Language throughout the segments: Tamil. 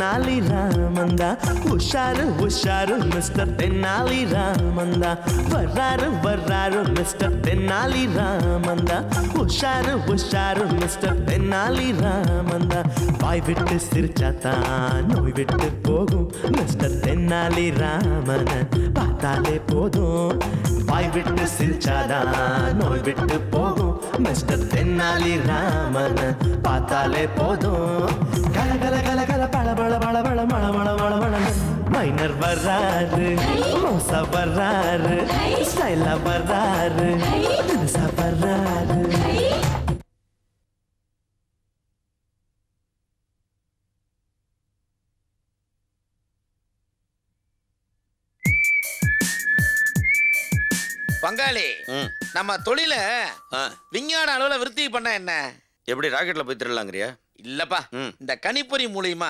தென்னாலி ராமந்தா உஷாரு உஷாரு மிஸ்டர் தென்னாலி ராமந்தா வர்றாரு வர்றாரு மிஸ்டர் தென்னாலி ராமந்தா உஷாரு உஷாரு மிஸ்டர் தென்னாலி ராமந்தா வாய் விட்டு சிரிச்சாத்தான் நோய் விட்டு போகும் மிஸ்டர் தென்னாலி ராமன பார்த்தாலே போதும் வாய் விட்டு சிரிச்சாதான் நோய் விட்டு போகும் மிஸ்டர் தென்னாலி ராமன பார்த்தாலே போதும் கல கல கல கல பள பள பள பள மள மள மள மள மைனர் வர்றாரு மோசா வர்றாரு ஸ்டைலா வர்றாரு தினுசா வர்றாரு பங்காளி நம்ம தொழில விஞ்ஞான அளவுல விருத்தி பண்ண என்ன எப்படி ராக்கெட்ல போய் திருடலாங்கறியா? இல்லப்பா, இந்த கணிப்பொறி மூலமா,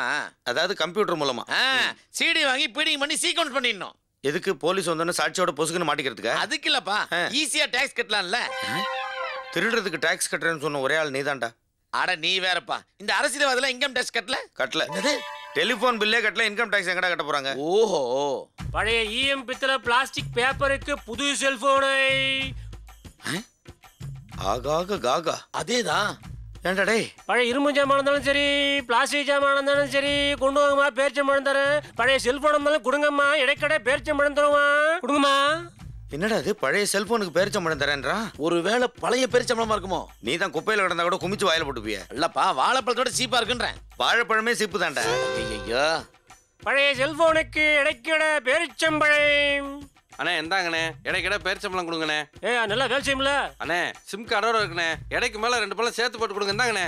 அதாவது கம்ப்யூட்டர் மூலமா சிடி வாங்கி பீடிங் பண்ணி சீக்வென்ஸ் பண்ணிடணும். எதுக்கு? போலீஸ் வந்தோன்னு சாட்சியோட பொசுக்குன்னு மாட்டிக்கிறதுக்கு? அதுக்கு இல்லப்பா, ஈஸியா டாக்ஸ் கட்டலாம்ல. திருடுறதுக்கு டாக்ஸ் கட்டுறேன்னு சொன்ன ஒரே ஆள் நீதான்டா. அட நீ வேறப்பா, இந்த அரசியல்வாதில இன்கம் டாக்ஸ் கட்டல. டெலிபோன் பில்லே கட்டல, இன்கம் டாக்ஸ் எங்கடா கட்ட போறாங்க? ஓஹோ, பழைய ஈஎம் பித்தளை பிளாஸ்டிக் பேப்பருக்கு புது செல்போனை. ஆகாக காகா, அதேதான். ஏன்டா டேய், பழைய இரும்பு ஜாமான் இருந்தாலும் சரி, பிளாஸ்டிக் ஜாமான் இருந்தாலும் சரி, கொண்டு வாங்கம்மா, பேரிச்சம்பழம் தரேன். பழைய செல்போன் இருந்தாலும் கொடுங்கம்மா, இடைக்கடை பேரிச்சம்பழம் தருவா, கொடுங்கம்மா. என்னடா அது பழைய செல்போனுக்கு பேரிச்சம்பழம் தரேன்றா? ஒருவேளை பழைய பேரிச்சம்பழமா இருக்குமோ? நீ தான் குப்பையில கிடந்தா கூட குமிச்சு வாயில போட்டுப்பிய. இல்லப்பா, வாழைப்பழத்தோட சீப்பா இருக்குன்றேன். வாழைப்பழமே சீப்பு தான்டா. ஐயோ, பழைய செல்போனுக்கு இடைக்கடை பேரிச்சம்பழம். அண்ணே இந்தாங்கண்ணே, இடைக்கிட பேரிச்சம்பளம் கொடுங்கண்ணே. நல்லா வேலை செய்யும்ல அண்ணே, சிம் கார்டோட இருக்குண்ணே, இடைக்கு மேல 2 பழம் சேர்த்து போட்டு கொடுங்க. இந்தாங்கண்ணே.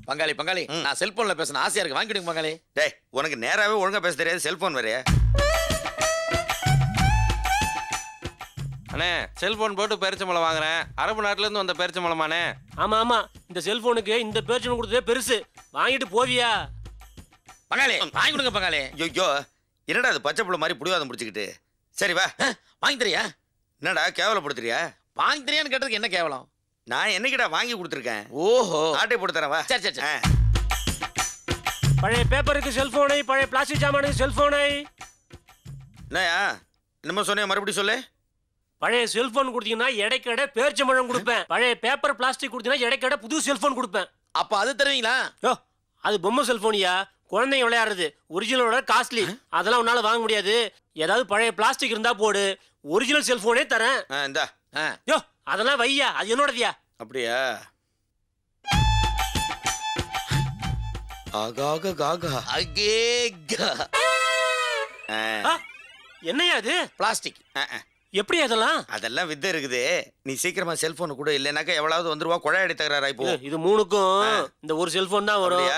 பங்காளி நான் செல்போன்ல பேசணும் ஆசையா இருக்கு, வாங்கிடுங்க பங்காளி. டேய், உனக்கு நேராவே ஒழுங்கா பேச தெரியாது, செல்போன் வேறயா? அண்ணே, செல்போன் போட்டு பேரிச்சம்பளம் வாங்குறேன். அரபு நாட்டுல இருந்து வந்த பேரிச்சம்பளமாண்ணே. ஆமா ஆமா, இந்த செல்போனுக்கு இந்த பேரிச்சம்பளம் கொடுத்ததே பெருசு, வாங்கிட்டு போவியா? பங்காளி வாங்கி கொடுங்க பங்காளி. ஐயோ, என்னடா அது பச்சை புள்ள மாதிரி புடிவாதம் பிடிச்சிக்கிட்டு? சரி வா, வாங்கி தரியா? என்னடா கேவலப்படுத்துறியா? வாங்கி தரியான்னு கேட்டதுக்கு என்ன கேவலம்? நான் என்னைக்கிடா வாங்கி கொடுத்துருக்கேன். ஓஹோ, ஆட்டை போட்டு தரேன் வா. சரி சரி சரி. பழைய பேப்பருக்கு செல்போனை, பழைய பிளாஸ்டிக் ஜாமானுக்கு செல்போனை. என்னயா என்னமோ சொன்னியா, மறுபடியும் சொல்லு. பழைய செல்போன் கொடுத்தீங்கன்னா இடைக்கடை பேரிச்சம்பழம் கொடுப்பேன். பழைய பேப்பர் பிளாஸ்டிக் கொடுத்தீங்கன்னா இடைக்கடை புது செல்போன் கொடுப்பேன். அப்ப அது தருவீங்களா? அது பொம்மை செல்போனியா, குழந்தைங்க விளையாடுறது, ஒரிஜினலோட காஸ்ட்லி, அதெல்லாம் உன்னால வாங்க முடியாது. ஏதாவது பழைய பிளாஸ்டிக் இருந்தா போடு, ஒரிஜினல் செல்போனே தரேன். இந்தா. யோ, அதெல்லாம் வையா, அது என்னோடதியா. அப்படியா? ஆகாக காகா, அகேகா. என்னையா அது? பிளாஸ்டிக். எப்படி அதெல்லாம்? அதெல்லாம் வித்தை இருக்குது. நீ சீக்கிரமா செல்போன் கூட, இல்லைனாக்கா எவ்வளவு வந்துருவா, குழாயடி தகராறா இப்போ. இது மூணுக்கும் இந்த ஒரு செல்போன் தான் வரும்.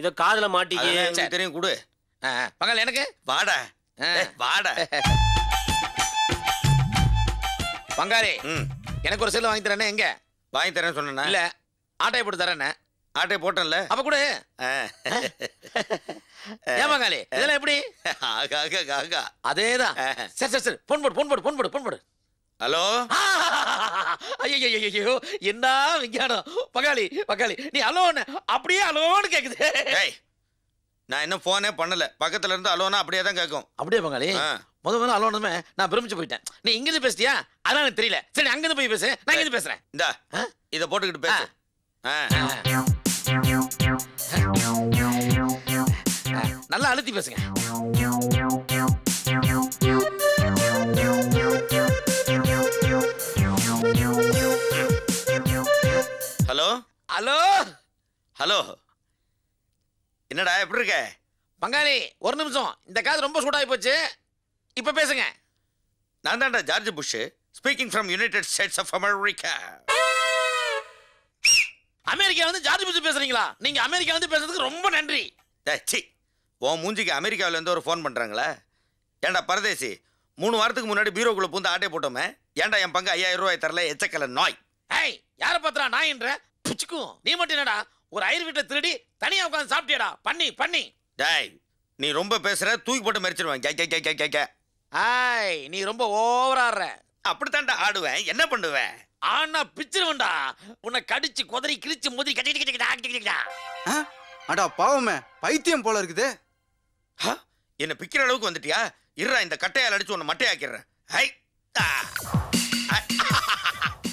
இத காதுல மாட்டிக்க தெரியும் கொடு. பங்காளி எனக்கு வாடா வாடா. பங்காளி எனக்கு ஒரு செல்லு வாங்கி தரேனே. எங்க வாங்கி தரேன்னு சொன்னா? இல்ல, ஆட்டையை போட்டு தரேன்னு. ஆட்டையை போட்டேன்ல, அப்ப கூட. ஏன் பங்காளி இதெல்லாம் எப்படி? ஆகாக காகா, அதேதான். சரி சரி சரி, போன் போடு. ஹலோ. ஐயோ, என்ன விஞ்ஞானம் பங்காளி. நீ அலோன்னு அப்படியே அலோன்னு கேக்குது. நான் இன்னும் போனே பண்ணல, பக்கத்துல இருந்து அலோனா அப்படியே தான் கேட்கும். அப்படியே பங்காளி, முதல்ல அலோனுமே நான் பிரமிச்சு போயிட்டேன். நீ இங்கிருந்து பேசிட்டியா? அதான் எனக்கு தெரியல. சரி, அங்கிருந்து போய் பேசு, நான் இங்கிருந்து பேசுறேன். இந்தா இத போட்டுக்கிட்டு பேசு. நல்லா அழுத்தி பேசுங்க. ஹலோ ஹலோ ஹலோ, என்னடா எப்படி இருக்க? பங்காளி ஒரு நிமிஷம், இந்த காது ரொம்ப சூடாகி போச்சு, இப்ப பேசுங்க. நான் தான்டா George Bush, speaking from United States of America. America வந்து ஜார்ஜ் புஷ் பேசுறீங்களா? நீங்க அமெரிக்கா வந்து பேசுறதுக்கு ரொம்ப நன்றி. சி, உன் மூஞ்சிக்கு அமெரிக்காவில இருந்து ஒரு ஃபோன் பண்றாங்களா? ஏன்டா பரதேசி, 3 வாரத்துக்கு முன்னாடி பீரோக்குள்ள பூந்து ஆட்டை போட்டோமே, ஏன்டா என் பங்கு 5000 ரூபாய் தரல? எச்சக்கல நாய். ஏய், யார பாத்துறா நாயின்ற? புச்சுக்கும். நீ மட்டும் என்னடா ஒரு ஐயர் வீட்டை திருடி தனியா உட்கார்ந்து சாப்பிட்டியடா? பண்ணி. டேய், நீ ரொம்ப பேசுற, தூக்கி போட்டு மரிச்சிடுவேன். ஆய், நீ ரொம்ப ஓவராடுற. அப்படித்தான்டா ஆடுவேன், என்ன பண்ணுவேன்? ஆனா பிச்சிருவன்டா. உன்னை கடிச்சு குதறி கிழிச்சு முதிரி கட்டி. அடா பாவமே, பைத்தியம் போல இருக்குது. என்ன பிக்கிற அளவுக்கு வந்துட்டியா? இருடா இந்த கட்டையால் அடிச்சு உன்னை மட்டையாக்கிறேன். ஹை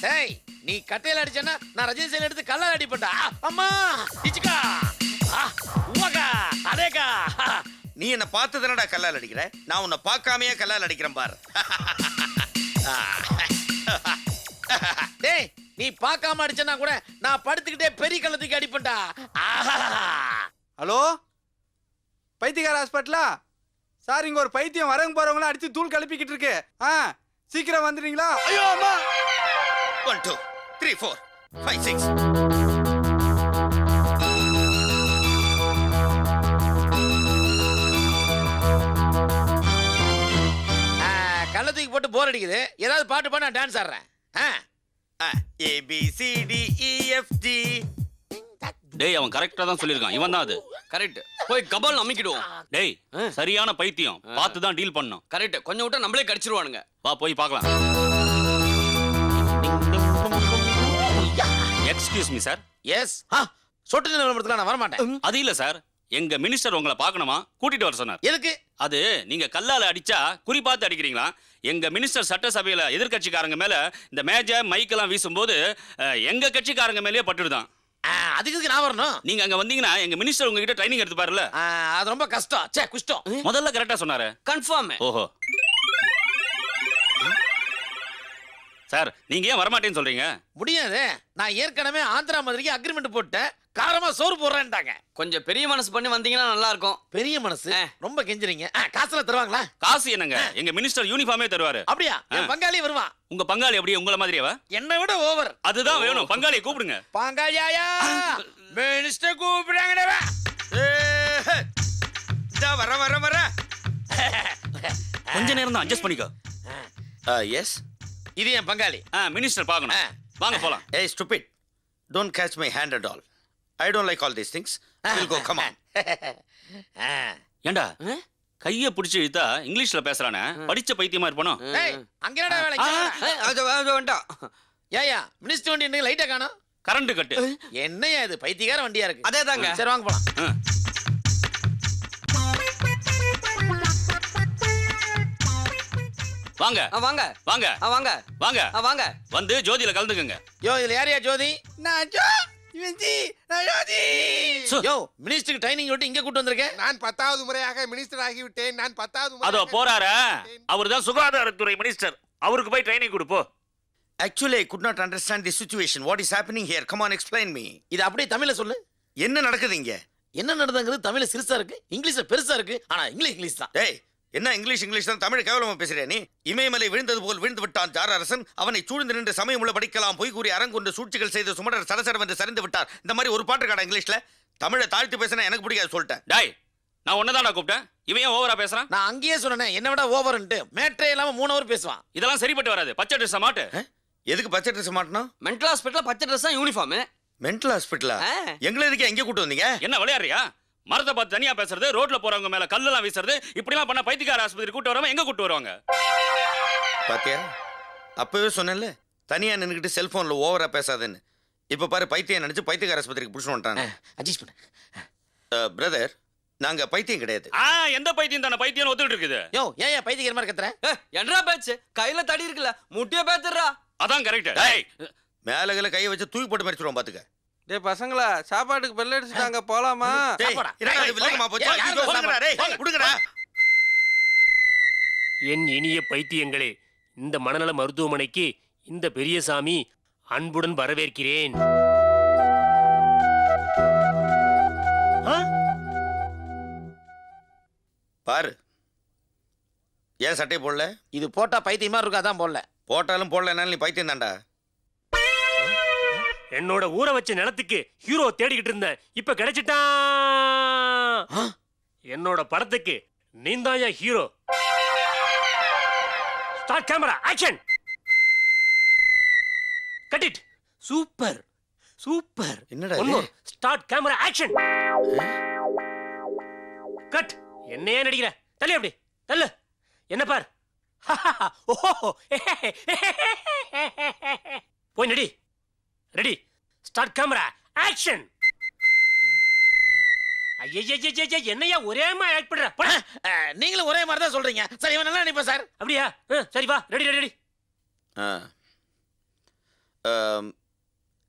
டேய் நீ கட்டையில அடிச்சேன்னா நான் ரஜினி சைல எடுத்து கல்லால் அடிப்பேன்டா. அம்மா இச்சுக்கா உவகா அதேக்கா. நீ என்ன பார்த்து தானடா கல்லால் அடிக்கிற, நான் உன்னை பார்க்காமையே கல்லால் அடிக்கிறேன் பாரு. டேய் நீ பார்க்காம அடிச்சனா கூட நான் படுத்துக்கிட்டே பெரிய கல்லத்துக்கு அடிப்பேன்டா. ஹலோ, பைத்தியக்கார ஹாஸ்பிட்டலா? சார், இங்க ஒரு பைத்தியம் வரங்க போறவங்கள அடிச்சு தூள் கலப்பிக்கிட்டு இருக்கு. சீக்கிரம் வந்துடுறீங்களா? ஐயோ அம்மா. 1 2 3 4 5 6. கல்லத்துக்கு போட்டு போர் அடிக்குது, ஏதாவது பாட்டு பாட நான் dance ஆடுறேன். A B C D E F G. டேய் அவன் கரெக்டா தான் சொல்லிருக்கான். இவன் தான் அது. கரெக்ட். போய் கபால் நம்பிக்கிடுவோம். டேய் சரியான பைத்தியம். பார்த்து தான் டீல் பண்ணணும். கரெக்ட். கொஞ்சம் விட்டா நம்மளே கடிச்சிருவானுங்க. வா போய் பார்க்கலாம். Excuse me sir. எஸ். சொட்டு நிலவரத்துல நான் வர மாட்டேன். அது இல்ல சார், எங்க மினிஸ்டர் உங்களை பார்க்கணுமா, கூட்டிட்டு வர சொன்னார். எதுக்கு? அது நீங்க கல்லால அடிச்சா குறி பார்த்து அடிக்கிறீங்களா? எங்க மினிஸ்டர் சட்டசபையில எதிர்கட்சிக்காரங்க மேல இந்த மேஜ மைக்கெல்லாம் வீசும்போது எங்க கட்சிக்காரங்க மேலயே பட்டுடுதான். அதுக்கு நான் வரணும். நீங்க அங்க வந்தீங்கன்னா எங்க மினிஸ்டர் உங்ககிட்ட ட்ரைனிங் எடுத்து பாருல. அது ரொம்ப கஷ்டம். சே குஷ்டம். முதல்ல கரெக்டா சொன்னாரு. கன்ஃபார்ம். ஓஹோ. சார் நீங்க ஏன் வரமாட்டேன்னு சொல்றீங்க? முடியாது. நான் ஏற்கனவே ஆந்திரா மதுரைக்கு அக்ரிமெண்ட் போட்டேன். காரமா சோறு போடுறேன்ட்டாங்க. கொஞ்சம் பெரிய மனசு பண்ணி வந்தீங்கன்னா நல்லா இருக்கும். பெரிய மனசு. ரொம்ப கெஞ்சுறீங்க. காசுல தருவாங்களா? காசு என்னங்க, எங்க மினிஸ்டர் யூனிஃபார்மே தருவாரு. அப்படியா? என் பங்காளி வருவான். உங்க பங்காளி அப்படியே உங்கள மாதிரியேவா? என்னை விட ஓவர். அதுதான் வேணும். பங்காளியை கூப்பிடுங்க. பங்காளியா மினிஸ்டர் கூப்பிடுறாங்கடா. வர வர வர. கொஞ்ச நேரம் தான் அட்ஜஸ்ட் பண்ணிக்கோ. எஸ். இது என் பங்காளி. மினிஸ்டர் பார்க்கணும். வாங்க போலாம். Hey stupid, don't catch my hand at all. I don't like all these things. We'll go, come on. ஏண்டா கைய பிடிச்சு இழுத்தா இங்கிலீஷ்ல பேசுறானே, படிச்ச பைத்தியமா இருப்பானோ? டேய் அங்க என்னடா வேலை? அது வேண்டாம். ஏயா மினிஸ்டர் வண்டி என்ன லைட்டா காணோம்? கரண்ட் கட்டு. என்னையா இது பைத்தியக்கார வண்டியா இருக்கு? அதே தாங்க. சரி வாங்க போலாம். வாங்க வாங்க வாங்க வாங்க வாங்க வாங்க. வந்து ஜோதியில கலந்துக்கங்க. யோ இதுல யாரையா ஜோதி? நான் ஜோதி. யோ மினிஸ்டருக்கு ட்ரைனிங் விட்டு இங்க கூட்டு வந்திருக்கேன். நான் 10வது முறையாக மினிஸ்டர் ஆகிவிட்டேன். நான் 10வது முறை. அதோ போறாரா, அவர்தான் சுகாதாரத்துறை மினிஸ்டர். அவருக்கு போய் training கொடுப்போ. Actually, I could not understand the situation. What is happening here? Come on, explain me. இது அப்படியே தமிழ்ல சொல்லு. என்ன நடக்குது இங்க? என்ன நடந்தங்கிறது தமிழ்ல சிறுசா இருக்கு, இங்கிலீஷ்ல பெருசா இருக்கு. ஆனா இங்கிலீஷ் தான். டேய் என்ன இங்கிலீஷ் தான், தமிழ் கேவலமா பேசுறியா நீ? இமயமலை விழுந்தது போல் விழுந்து விட்டான் ஜார அரசன். அவனை சூழ்ந்து நின்று சமயமுள்ள படிக்கலாம், பொய் கூறி அரங்கொண்டு சூழ்ச்சிகள் செய்த சுமடர் சரசரம் என்று சரிந்து விட்டார். இந்த மாதிரி ஒரு பாட்டு காடா இங்கிலீஷ்ல. தமிழை தாழ்த்து பேசினா எனக்கு பிடிக்காது சொல்லிட்டேன். டாய் நான் ஒன்னதான்டா கூப்பிட்டேன். இவன் ஏன் ஓவரா பேசுறான்? நான் அங்கேயே சொன்னேன் என்ன விட ஓவர்ன்ட்டு. மேட்ரே இல்லாம 3 ஹவர் பேசுவான். இதெல்லாம் சரிப்பட்டு வராது. பச்சை ட்ரெஸ் மாட்டு. எதுக்கு பச்சை ட்ரெஸ் மாட்டணும்? மென்டல் ஹாஸ்பிட்டல் பச்சை ட்ரெஸ் தான் யூனிஃபார்ம். மென்டல் ஹாஸ்பிட்டலா? எங்களை எதுக்கு எங்க கூட்டு வந்தீங்க? என்ன விளையாடுறியா? மரத்தை பார்த்து தனியா பேசுறது, ரோட்ல போறவங்க மேல கல்லெல்லாம் வீசுறது, இப்படிலாம் பண்ண பைத்தியக்கார ஆஸ்பத்திரி கூட்டு வரவங்க எங்க கூட்டு வருவாங்க? பாத்தியா, அப்பவே சொன்னேன்ல தனியா நின்னுக்கிட்டு செல்போன்ல ஓவரா பேசாதேன்னு. இப்ப பாரு பைத்தியம் நினைச்சு பைத்தியக்கார ஆஸ்பத்திரிக்கு புடிச்சு வந்துட்டாங்க. அட்ஜஸ்ட் பண்ணு. பிரதர், நாங்க பைத்தியம் கிடையாது. எந்த பைத்தியம் தானே பைத்தியம் ஒத்துட்டு இருக்குது? யோ ஏன் பைத்தியக்கார மாதிரி கத்துற? என்னடா பேச்சு? கையில தடி இருக்குல்ல, முட்டிய பேத்துறா. அதான் கரெக்ட். மேலகளை கையை வச்சு தூக்கி போட்டு மறிச்சிருவோம் பாத்துக்க. டேய் பசங்களா, சாப்பாட்டுக்கு பெல் அடிச்சுட்டாங்க, போலாமா? என் இனிய பைத்தியங்களே, இந்த மனநல மருத்துவமனைக்கு இந்த பெரியசாமி அன்புடன் வரவேற்கிறேன். பாரு, ஏன் சட்டை போடல? இது போட்டா பைத்தியமா இருக்கும், அதான் போடல. போட்டாலும் போடலனாலும் நீ பைத்தியம் தான்டா. என்னோட ஊரை வச்ச நிலத்துக்கு ஹீரோ தேடிக்கிட்டு இருந்தேன், இப்ப கிடைச்சிட்டான். என்னோட படத்துக்கு நீந்தாயா hero. Start camera, action. Cut it. Super super. என்னடா ஸ்டார்ட் கேமரா, ஆக்ஷன். கட். என்னையே நடிக்கிற? தள்ளு, அப்படி தள்ளு. என்ன பார். போய் நடி. ரெடி. Start camera, action. ஐயா என்னையா ஒரே மாதிரி ஆக்ட் பண்ற போடா. நீங்களும் ஒரே மாதிரி தான் சொல்றீங்க. சரி, இவன் நல்லா நடிப்பா சார். அப்படியா சரி வா ரெடி ரெடி ரெடி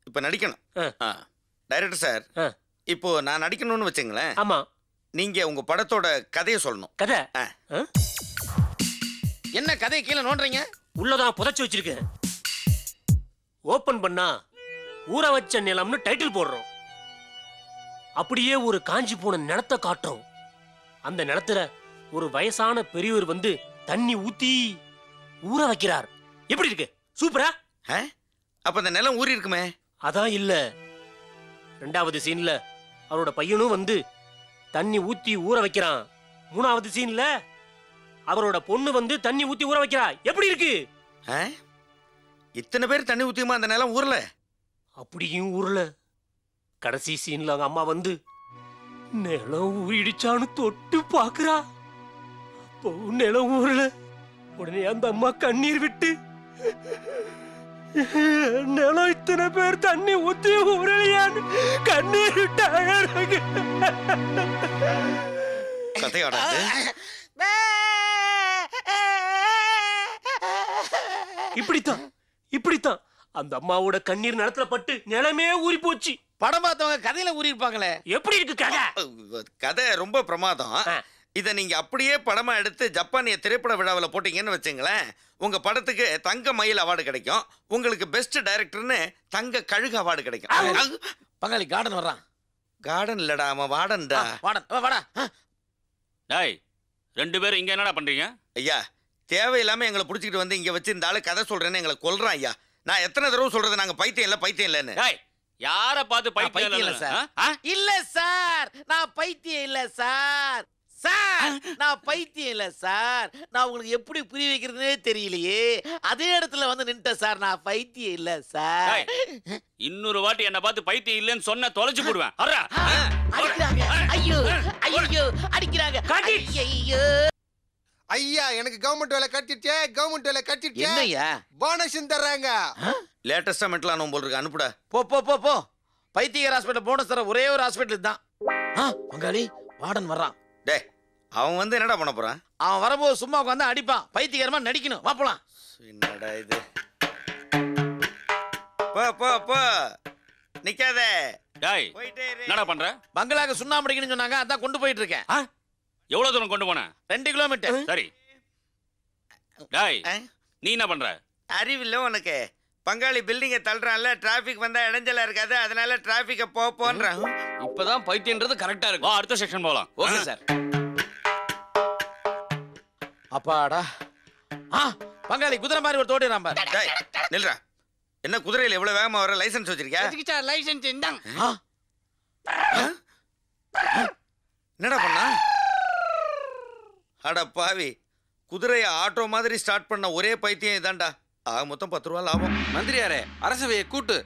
இப்போ நடிக்கணும். டைரக்டர் சார், இப்போ நான் நடிக்கணும்னு வச்சுங்களேன். ஆமா நீங்க உங்க படத்தோட கதையை சொல்லணும். கதை என்ன கதையை கீழே நோண்டுறீங்க? உள்ளதான் புதைச்சு வச்சிருக்கேன். ஓபன் பண்ணா ஊற வச்ச நிலம்னு டைட்டில் போடுறோம். அப்படியே ஒரு காஞ்சி போன நிலத்தை காட்டுறோம். அந்த நிலத்துல ஒரு வயசான பெரியவர் வந்து தண்ணி ஊத்தி ஊற வைக்கிறார். எப்படி இருக்கு? சூப்பரா? அப்ப அந்த நிலம் ஊறி இருக்குமே. அதான் இல்ல. ரெண்டாவது சீன்ல அவரோட பையனும் வந்து தண்ணி ஊத்தி ஊற வைக்கிறான். மூணாவது சீன்ல அவரோட பொண்ணு வந்து தண்ணி ஊத்தி ஊற வைக்கிறா. எப்படி இருக்கு? இத்தனை பேர் தண்ணி ஊத்தியுமா அந்த நிலம் ஊர்ல? அப்படியும் ஊர்ல. கடைசி சீன்ல அவங்க அம்மா வந்து நிலம் ஊறிடுச்சான்னு தொட்டு பாக்குறா. அப்போ நிலம் ஊர்ல. உடனே அந்த அம்மா கண்ணீர் விட்டு நிலம் இத்தனை பேர் தண்ணி ஊத்தி ஊறலையான்னு கண்ணீர் விட்டு அழறாங்க. கதையாடாது. இப்படித்தான் அந்த அம்மாவோட கண்ணீர் நிலத்துல பட்டு நிலமே ஊறி போச்சு. படம் பார்த்தவங்க கதையில ஊறி இருப்பாங்களே. எப்படி இருக்கு கதை? கதை ரொம்ப பிரமாதம். இதை நீங்க அப்படியே படமா எடுத்து ஜப்பானிய திரைப்பட விழாவில் போட்டீங்கன்னு வச்சுங்களேன், உங்க படத்துக்கு தங்க மயில் அவார்டு கிடைக்கும். உங்களுக்கு பெஸ்ட் டைரக்டர்னு தங்க கழுகு அவார்டு கிடைக்கும். பங்காளி கார்டன் வர்றான். கார்டன் இல்லடா, அவன் வார்டன்டா. வாடன் வாடா. டேய், ரெண்டு பேரும் இங்க என்னடா பண்றீங்க? ஐயா, தேவையில்லாம எங்களை பிடிச்சிக்கிட்டு வந்து இங்க வச்சு இந்த ஆளு கதை சொல்றேன்னு எங்களை கொல்றான் ஐயா. நான் எத்தனை தடவை சொல்றது நாங்க பைத்தியம் இல்லைன்னு. டேய், யார பார்த்து பைத்தியம் இல்ல சார். இல்ல சார், நான் பைத்தியம் இல்ல சார். சார், நான் பைத்தியம் இல்ல சார். நான் உங்களுக்கு எப்படி புரிய வைக்கிறதுனே தெரியலையே. அதே இடத்துல வந்து நின்ட்ட சார். நான் பைத்தியம் இல்ல சார். இன்னொரு வாட்டி என்ன பார்த்து பைத்தியம் இல்லைன்னு சொன்ன தொலைச்சு போடுவேன். அடிக்கிறாங்க. ஐயோ ஐயோ அடிக்கிறாங்க. ஐயோ ஐயா, எனக்கு கவர்மெண்ட் வேலை கட்டிட்டே, கவர்மெண்ட் வேலை கட்டிட்டே. என்னய்யா? போனஸ் தர்றாங்க. லேட்டஸ்டா மெட்டலான போல் இருக்கு, அனுப்புடா. போ போ போ போ. பைத்தியர் ஹாஸ்பிட்டல் போனஸ் தர ஒரே ஒரு ஹாஸ்பிட்டல் தான். பங்காளி வார்டன் வர்றான். டேய், அவன் வந்து என்னடா பண்ண போறான்? அவன் வரும்போது சும்மா உட்காந்து அடிப்பான். பைத்தியகரமா நடிக்கணும். வா போலாம். என்னடா இது? போ போ போ, நிக்காத. டேய், போயிட்டே இரு. என்னடா பண்ற? பங்களாக்கு சுண்ணாம்பு அடிக்கணும்னு சொன்னாங்க, அதான் கொண்டு போயிட்டு இருக்கேன். எவ்வளவு தூரம் கொண்டு போன? 2 கிலோமீட்டர். சரி. டேய், நீ என்ன பண்ற? அறிவில்லை உனக்கு. பங்காளி பில்டிங்கை தள்ளுறான்ல, டிராபிக் வந்தா இடைஞ்சலா இருக்காது, அதனால டிராபிக்க போன்றான். இப்பதான் பைத்தியன்றது கரெக்டா இருக்கு. வா, அடுத்த செக்ஷன் போலாம். Okay sir. அப்பாடா. பங்காளி குதிரை மாதிரி ஒரு தோட்டிறான் பாரு. டேய், நில்றா. என்ன குதிரையில எவ்வளவு வேகமா வர? லைசென்ஸ் வச்சிருக்கியா? லைசென்ஸ் இந்தாங்க. என்னடா பண்ணா? அட பாவி, குதிரையை ஆட்டோ மாதிரி ஸ்டார்ட் பண்ண ஒரே பைத்தியம் இதான்டா. மொத்தம் 10 ரூபா லாபம். மந்திரியாரே, அரசவையை கூட்டு.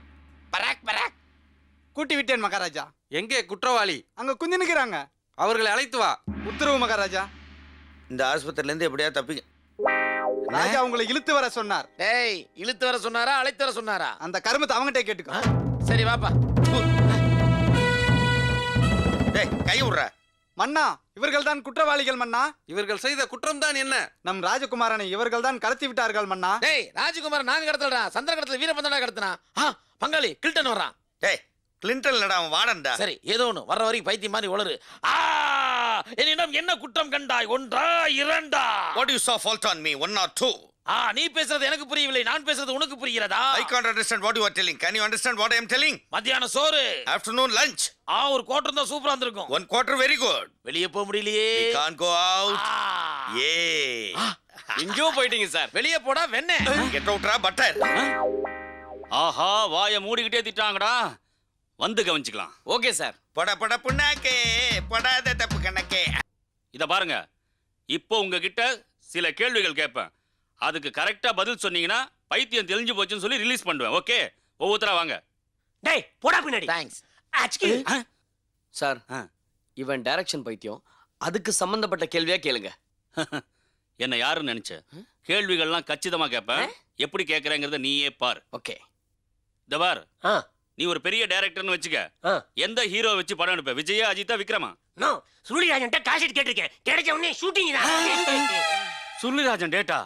பராக் பராக். கூட்டி விட்டேன் மகாராஜா. எங்கே குற்றவாளி? அங்க குந்தி நிக்கிறாங்க. அவர்களை அழைத்து வா. உத்தரவு மகாராஜா. இந்த ஆஸ்பத்திரில இருந்து எப்படியா தப்பிங்க. ராஜா உங்களை இழுத்து வர சொன்னார். டேய், இழுத்து வர சொன்னாரா அழைத்து வர சொன்னாரா? அந்த கருமத்தை அவங்ககிட்ட கேட்டுக்கோ. சரி வாப்பா. டேய், கை விடுறா. மன்னா, இவர்கள் தான் குற்றவாளிகள் மன்னா. இவர்கள் செய்த குற்றம் தான் என்ன? நம் ராஜகுமாரனை இவர்கள் தான் கடத்தி விட்டார்கள் மன்னா. டேய், ராஜகுமார் நாங்க கடத்தலடா. சந்திர கடத்தல வீரபந்தனா கடத்தினா. பங்காளி கில்டன் வர்றான். டேய், கிளின்டன் இல்லடா, அவன் வார்டன்டா. சரி, ஏதோ ஒண்ணு வர்ற வரைக்கும் பைத்தியம் மாதிரி உளறு. என்னிடம் என்ன குற்றம் கண்டாய்? 1 2 What you saw fault on me? 1 or 2? நீ பேசுறது எனக்கு புரியவில்லை. நான் பேசுறது உனக்கு புரிகிறதா? I can't understand what you are telling. Can you understand what I am telling? மத்தியான சோறு. Afternoon lunch. ஒரு குவார்டர் இருந்தா சூப்பரா இருந்திருக்கும். 1 quarter very good. வெளியே போக முடியலையே. We can't go out. எங்கேயோ போயிட்டீங்க சார். வெளியே போடா வெண்ணே. Get out ரா பட்டர். ஆஹா, வாயை மூடிக்கிட்டே திட்டாங்கடா. வந்து கவனிச்சுக்கலாம். Okay sir. பட பட புண்ணாக்கே, படாத தப்பு கணக்கே. இத பாருங்க, இப்போ உங்ககிட்ட சில கேள்விகள் கேட்பேன். அதுக்கு கரெக்டா பதில் சொன்னீங்கன்னா பைத்தியம் தெரிஞ்சு போச்சுன்னு சொல்லி ரிலீஸ் பண்ணுவேன். ஓகே, ஒவ்வொருத்தரா வாங்க. டேய் போடா பின்னாடி. தேங்க்ஸ். சார், இவன் டைரக்ஷன் பைத்தியம். அதுக்கு சம்பந்தப்பட்ட கேள்வியா கேளுங்க. என்ன யாருன்னு நினைச்ச? கேள்விகள்லாம் கச்சிதமா கேட்பேன். எப்படி கேட்கறேங்கிறத நீயே பார். ஓகே. இந்த பார், நீ ஒரு பெரிய டைரக்டர்னு வச்சுக்க ஆ. எந்த ஹீரோ வச்சு படம் எடுப்ப? விஜயா, அஜித்தா, விக்ரமா? நோ சூரியராஜன்ட்ட காசு கேட்டிருக்கேன், கிடைச்ச உடனே ஷூட்டிங் தான். சுருளிராஜன் டேட்டா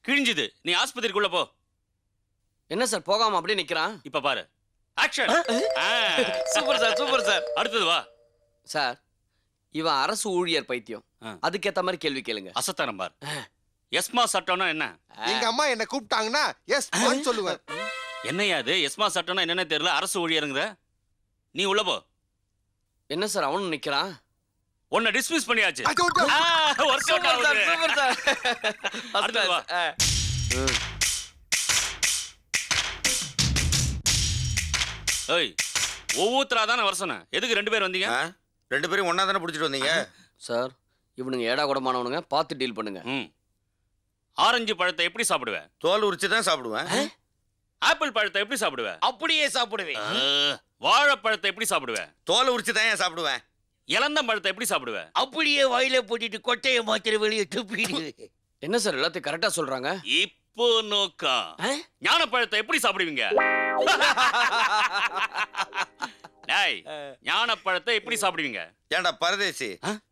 கிழிஞ்சுது. நீ ஆஸ்பத்திரிக்குள்ள போ. என்ன சார் போகாம அப்படியே நிக்கிறான்? இப்ப பாரு. Action. Super sir, super sir. அடுத்தது வா. சார் இவன் அரசு ஊழியர் பைத்தியம். ஆ. அதுக்கேத்த மாதிரி கேள்வி கேளுங்க. அசத்தனம் பார். எஸ்மா சட்டம்னா என்ன? எங்க அம்மா என்ன கூப்பிட்டாங்கன்னா எஸ் சொல்லுவேன். என்னையா அது? எஸ்மா சட்டம்னா என்னன்னு தெரியல, அரசு ஊழியருங்கிற. நீ உள்ள போ. என்ன சார் அவனும் நிக்கிறான்? உன்னை டிஸ்மிஸ் பண்ணியாச்சு. அச்சோ, அச்சோ. ஒர்க் அவுட் ஆகுது. Super sir. அடுத்தது வா. ஏய், ஒவ்வொருத்தரா தானே வர சொன்னேன். எதுக்கு 2 பேர் வந்தீங்க? ஆ? 2 பேரும் ஒண்ணா தானே பிடிச்சிட்டு வந்தீங்க? சார் இவனுங்க ஏடா கூடமானவனுங்க, பார்த்து டீல் பண்ணுங்க. ம். ஆரஞ்சு பழத்தை எப்படி சாப்பிடுவ? தோல் உரிச்சு தான் சாப்பிடுவேன். ஆப்பிள் பழத்தை எப்படி சாப்பிடுவ? அப்படியே சாப்பிடுவேன். வாழைப்பழத்தை எப்படி சாப்பிடுவ? தோல் உரிச்சு தான் ஏன் சாப்பிடுவேன். இளந்தம் பழத்தை எப்படி சாப்பிடுவ? அப்படியே வாயில போட்டுட்டு கொட்டையை மாத்திர வெளியே துப்பிடு. என்ன சார் எல்லாத்தையும் கரெக்டா சொல்றாங்க? இப்போ நோக்கா. ஞானப்பழத்தை எப்படி சாப்பிடுவீங்க? டேய், ஞானப்பழத்தை எப்படி சாப்பிடுவீங்க? ஏன்டா பரதேசி,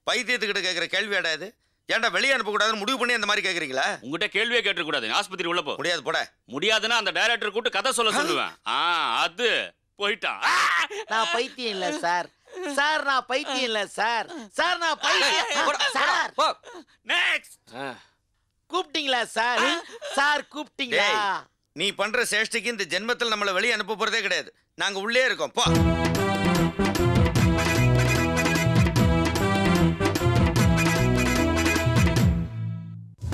பைத்தியத்துக்கிட்ட கேட்கிற கேள்வியாடா இது? ஏன்டா வெளியே அனுப்பக்கூடாதுன்னு முடிவு பண்ணி அந்த மாதிரி கேட்குறீங்களா? உங்ககிட்ட கேள்வியே கேட்டு கூடாது. ஆஸ்பத்திரி உள்ள போ. முடியாது, போட. முடியாதுன்னா அந்த டைரக்டர் கூட்டு கதை சொல்ல சொல்லுவேன். அது போயிட்டான். நான் பைத்தியம் இல்ல சார். சார் நான் பைத்தியம் இல்ல சார். சார் நான் பைத்தியம். Sir next. கூப்பிட்டீங்களா சார்? சார் கூப்பிட்டீங்களா? டேய், நீ பண்ற சேஷ்டிக்கு இந்த ஜென்மத்தில் நம்மளை வெளியே அனுப்ப போறதே கிடையாது. நாங்க உள்ளே இருக்கோம், போ.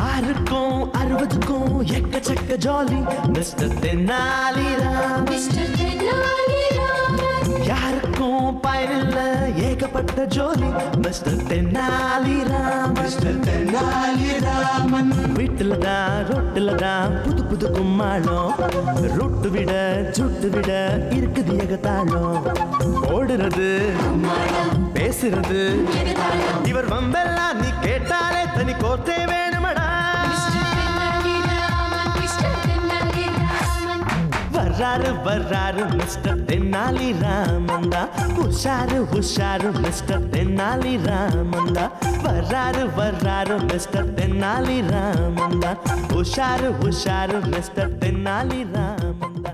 ஆறுக்கும் 60க்கும் எக்கச்சக்க ஜாலி மிஸ்டர் தென்னாலிராம். யாருக்கும் பயனில்ல ஏகப்பட்ட ஜோலி மிஸ்டர் தென்னாலிராம். மிஸ்டர் தென்னாலிராமன் வீட்டுல தான் ரோட்டுல தான் புது புது கும்மாளம். ரொட்டு விட சுட்டு விட இருக்குது ஏகத்தாளம். ஓடுறது பேசுறது இவர் வம்பெல்லாம் நீ கேட்டாலே தனி கோர்த்தே வேணுமடா. வர்றாரு வர்றாரு மிஸ்டர் தென்னாலி ராமந்தா. உஷாரு உஷாரு மிஸ்டர் தென்னாலி ராமந்தா. வர்றாரு வர்றாரு மிஸ்டர் தென்னாலி ராமந்தா. உஷாரு உஷாரு மிஸ்டர் தென்னாலி ராமந்தா.